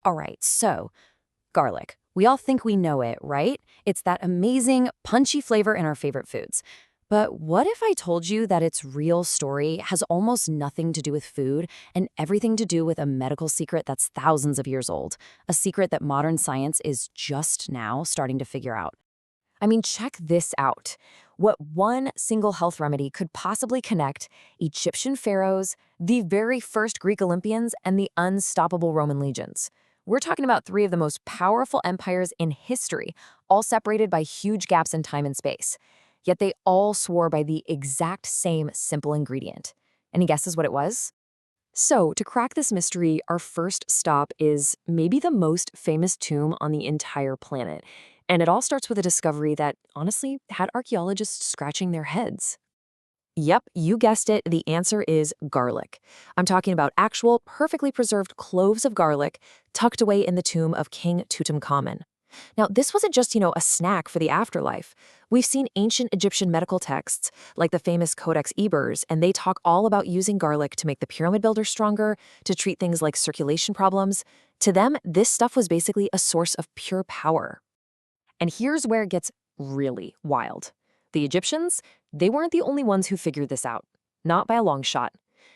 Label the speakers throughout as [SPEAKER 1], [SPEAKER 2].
[SPEAKER 1] All right, so garlic. We all think we know it, right? It's that amazing, punchy flavor in our favorite foods. But what if I told you that its real story has almost nothing to do with food and everything to do with a medical secret that's thousands of years old? A secret that modern science is just now starting to figure out. I mean, check this out. What one single health remedy could possibly connect Egyptian pharaohs, the very first Greek Olympians, and the unstoppable Roman legions. We're talking about three of the most powerful empires in history, all separated by huge gaps in time and space. Yet they all swore by the exact same simple ingredient. Any guesses what it was? So, to crack this mystery, our first stop is maybe the most famous tomb on the entire planet. And it all starts with a discovery that, honestly, had archaeologists scratching their heads. Yep, you guessed it, the answer is garlic. I'm talking about actual, perfectly preserved cloves of garlic tucked away in the tomb of King Tutankhamun. Now, this wasn't just, a snack for the afterlife. We've seen ancient Egyptian medical texts, like the famous Codex Ebers, and they talk all about using garlic to make the pyramid builder stronger, to treat things like circulation problems. To them, this stuff was basically a source of pure power. And here's where it gets really wild. The Egyptians, they weren't the only ones who figured this out. Not by a long shot.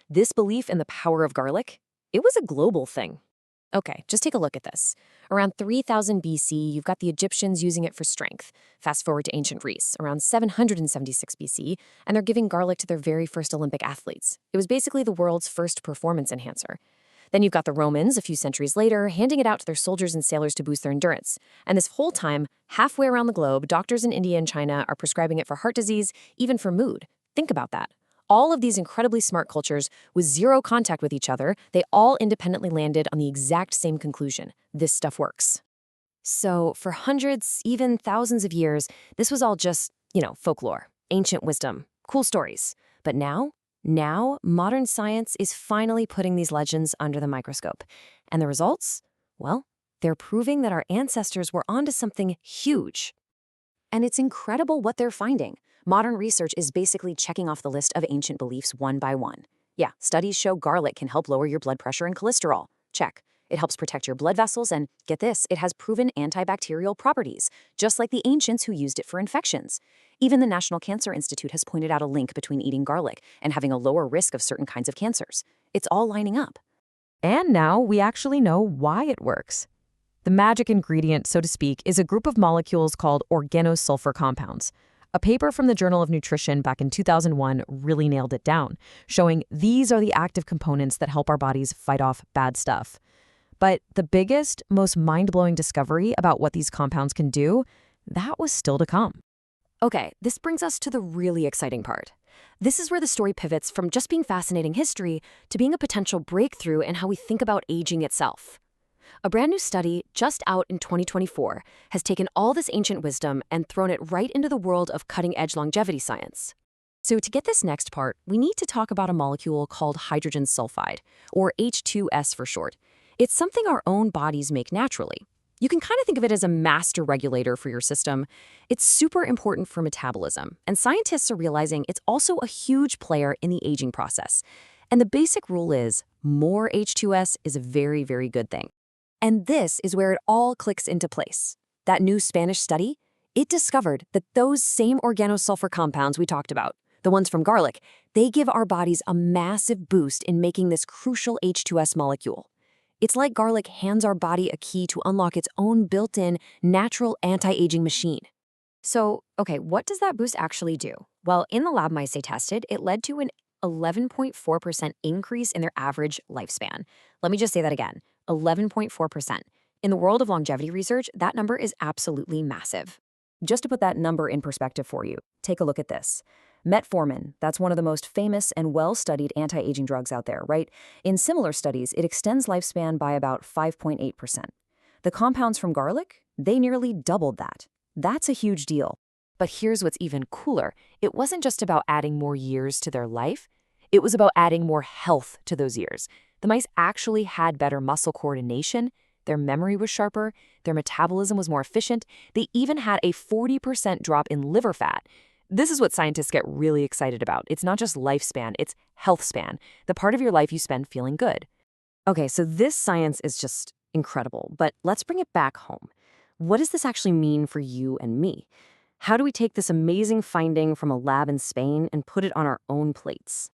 [SPEAKER 1] This belief in the power of garlic, it was a global thing. Okay, just take a look at this. Around 3000 BC, you've got the Egyptians using it for strength. Fast forward to ancient Greece, around 776 BC, and they're giving garlic to their very first Olympic athletes. It was basically the world's first performance enhancer. Then you've got the Romans, a few centuries later, handing it out to their soldiers and sailors to boost their endurance. And this whole time, halfway around the globe, doctors in India and China are prescribing it for heart disease, even for mood. Think about that. All of these incredibly smart cultures, with zero contact with each other, they all independently landed on the exact same conclusion. This stuff works. So for hundreds, even thousands of years, this was all just, folklore, ancient wisdom, cool stories. But now, modern science is finally putting these legends under the microscope. And the results? Well, they're proving that our ancestors were onto something huge. And it's incredible what they're finding. Modern research is basically checking off the list of ancient beliefs one by one. Yeah, studies show garlic can help lower your blood pressure and cholesterol. Check. It helps protect your blood vessels, and get this, it has proven antibacterial properties, just like the ancients who used it for infections. Even the National Cancer Institute has pointed out a link between eating garlic and having a lower risk of certain kinds of cancers. It's all lining up. And now we actually know why it works. The magic ingredient, so to speak, is a group of molecules called organosulfur compounds. A paper from the Journal of Nutrition back in 2001 really nailed it down, showing these are the active components that help our bodies fight off bad stuff. But the biggest, most mind-blowing discovery about what these compounds can do, that was still to come. Okay, this brings us to the really exciting part. This is where the story pivots from just being fascinating history to being a potential breakthrough in how we think about aging itself. A brand new study, just out in 2024, has taken all this ancient wisdom and thrown it right into the world of cutting-edge longevity science. So to get this next part, we need to talk about a molecule called hydrogen sulfide, or H2S for short. It's something our own bodies make naturally. You can kind of think of it as a master regulator for your system. It's super important for metabolism, and scientists are realizing it's also a huge player in the aging process. And the basic rule is, more H2S is a very, very good thing. And this is where it all clicks into place. That new Spanish study, it discovered that those same organosulfur compounds we talked about, the ones from garlic, they give our bodies a massive boost in making this crucial H2S molecule. It's like garlic hands our body a key to unlock its own built-in, natural anti-aging machine. So, okay, what does that boost actually do? Well, in the lab mice they tested, it led to an 11.4% increase in their average lifespan. Let me just say that again, 11.4%. In the world of longevity research, that number is absolutely massive. Just to put that number in perspective for you, take a look at this. Metformin, that's one of the most famous and well-studied anti-aging drugs out there, right? In similar studies, it extends lifespan by about 5.8%. The compounds from garlic, they nearly doubled that. That's a huge deal. But here's what's even cooler. It wasn't just about adding more years to their life. It was about adding more health to those years. The mice actually had better muscle coordination, their memory was sharper, their metabolism was more efficient, they even had a 40% drop in liver fat. This is what scientists get really excited about. It's not just lifespan, it's health span, the part of your life you spend feeling good. Okay, so this science is just Incredible. But let's bring it back home. What does this actually mean for you and me? How do we take this amazing finding from a lab in Spain and put it on our own plates?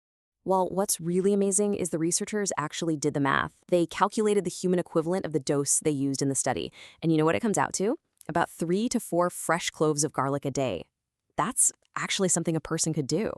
[SPEAKER 1] Well, what's really amazing is the researchers actually did the math. They calculated the human equivalent of the dose they used in the study. And you know what it comes out to? About 3 to 4 fresh cloves of garlic a day. That's actually something a person could do.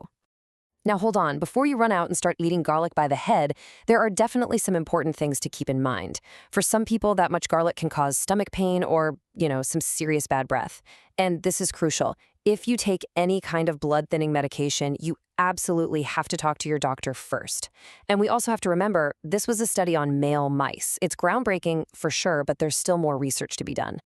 [SPEAKER 1] Now hold on, before you run out and start eating garlic by the head, there are definitely some important things to keep in mind. For some people, that much garlic can cause stomach pain or, some serious bad breath. And this is crucial. If you take any kind of blood-thinning medication, you absolutely have to talk to your doctor first. And we also have to remember, this was a study on male mice. It's groundbreaking for sure, but there's still more research to be done.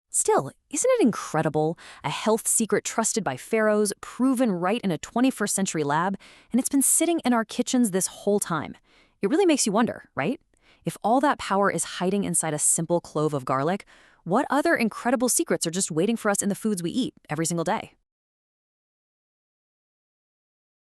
[SPEAKER 1] Still, isn't it incredible? A health secret trusted by pharaohs, proven right in a 21st century lab, and it's been sitting in our kitchens this whole time. It really makes you wonder, right? If all that power is hiding inside a simple clove of garlic, what other incredible secrets are just waiting for us in the foods we eat every single day?